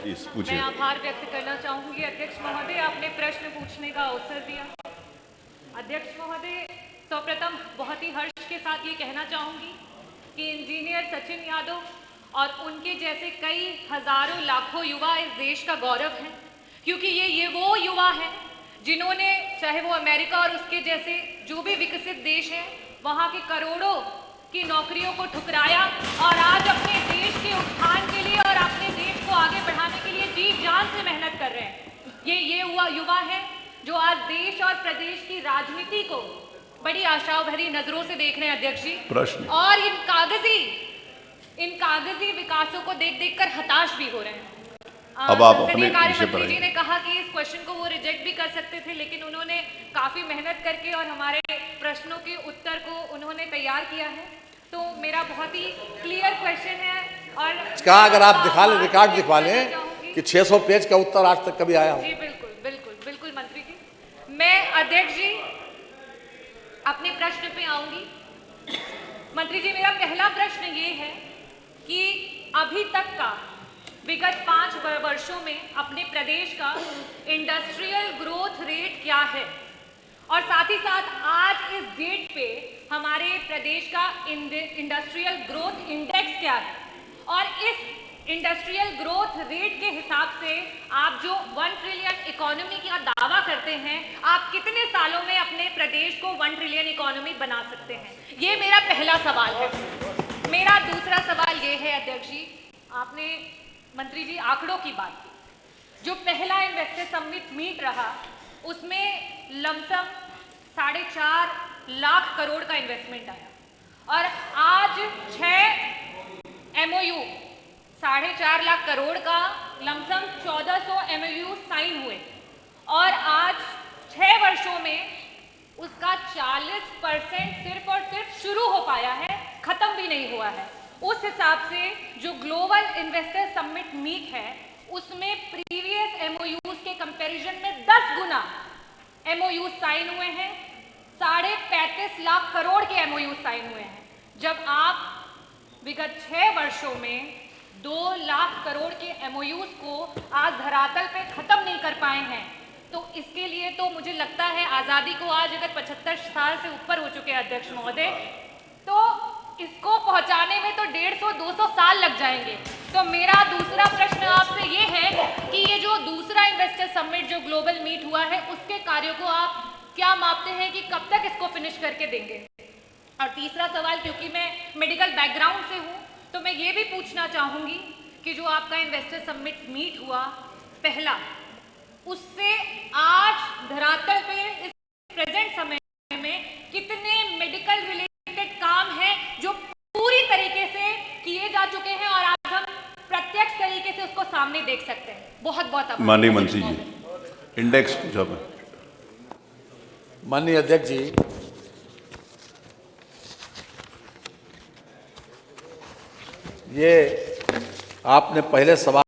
मैं आभार व्यक्त करना चाहूंगी अध्यक्ष महोदय, आपने प्रश्न पूछने का अवसर दिया। अध्यक्ष महोदय, सर्वप्रथम बहुत ही हर्ष के साथ ये कहना चाहूंगी कि इंजीनियर सचिन यादव और उनके जैसे कई हजारों लाखों युवा इस देश का गौरव हैं, क्योंकि ये वो युवा हैं जिन्होंने, चाहे वो अमेरिका और उसके जैसे जो भी विकसित देश हैं, वहाँ के करोड़ों की नौकरियों को ठुकराया और आज अपने देश के उत्थान के लिए और अपने देश को आगे बढ़ाने के लिए जी जान से मेहनत कर रहे हैं। ये हुआ युवा है जो आज देश और प्रदेश की राजनीति को बड़ी आशाओं भरी नजरों से देख रहे हैं अध्यक्ष जी। प्रश्न और इन कागजी विकासों को देख देखकर हताश भी हो रहे हैं। अब आप अपने कार्य विषय पर मंत्री जी ने कहा कि इस क्वेश्चन को वो रिजेक्ट भी कर सकते थे, लेकिन उन्होंने काफी मेहनत करके और हमारे प्रश्नों के उत्तर को उन्होंने तैयार किया है। तो मेरा बहुत ही क्लियर क्वेश्चन है और इसका अगर आप दिखा लें, रिकॉर्ड दिखवा लें कि 600 पेज का उत्तर आज तक कभी आया हो। जी बिल्कुल बिल्कुल बिल्कुल मंत्री जी। मैं अध्यक्ष जी अपने प्रश्न पे आऊंगी। मंत्री जी, मेरा पहला प्रश्न ये है कि अभी तक का विगत 5 वर्षों में अपने प्रदेश का इंडस्ट्रियल ग्रोथ रेट क्या है, और साथ ही साथ आज इस डेट पे हमारे प्रदेश का इंडस्ट्रियल ग्रोथ इंडेक्स क्या है, और इस इंडस्ट्रियल ग्रोथ रेट के हिसाब से आप जो 1 ट्रिलियन इकोनॉमी का दावा करते हैं, आप कितने सालों में अपने प्रदेश को 1 ट्रिलियन इकोनॉमी बना सकते हैं? ये मेरा पहला सवाल है। मेरा दूसरा सवाल ये है अध्यक्ष जी, आपने मंत्री जी आंकड़ों की बात की। जो पहला इन्वेस्टर समिट मीट रहा उसमें लमसम 4.5 लाख करोड़ का इन्वेस्टमेंट आया और आज 6 MOU 4.5 लाख करोड़ का लमसम 1400 MOU साइन हुए और आज 6 वर्षों में उसका 40% सिर्फ और सिर्फ शुरू हो पाया है, खत्म भी नहीं हुआ है। उस हिसाब से जो ग्लोबल इन्वेस्टर समिट मीट है उसमें प्रीवियस MOUs के कंपैरिजन में 10 गुना MOUs साइन हुए हैं, 35.5 लाख करोड़ के MOUs साइन हुए हैं। जब आप विगत 6 वर्षों में 2 लाख करोड़ के MOUs को आज धरातल पे खत्म नहीं कर पाए हैं, तो इसके लिए तो मुझे लगता है आज़ादी को आज अगर 75 साल से ऊपर हो चुके हैं अध्यक्ष महोदय, तो इसको पहुंचाने में तो 150-200 साल लग जाएंगे। तो मेरा दूसरा प्रश्न आपसे ये है कि ये जो दूसरा इन्वेस्टर समिट जो ग्लोबल मीट हुआ है उसके कार्यों को आप क्या मापते हैं कि कब तक इसको फिनिश करके देंगे? और तीसरा सवाल, क्योंकि मैं मेडिकल बैकग्राउंड से हूँ तो मैं ये भी पूछना चाहूँगी कि जो आपका इन्वेस्टर समिट मीट हुआ पहला, उससे आज धरातल पे इस प्रेजेंट समय में कितने मेडिकल रिलेटेड काम हैं जो पूरी तरीके से किए जा चुके हैं और आज हम प्रत्यक्ष तरीके से उसको सामने देख सकते हैं? बहुत बहुत आभार। माननीय मंत्री जी, इंडेक्स पूछा मैं। माननीय अध्यक्ष जी, ये आपने पहले सवाल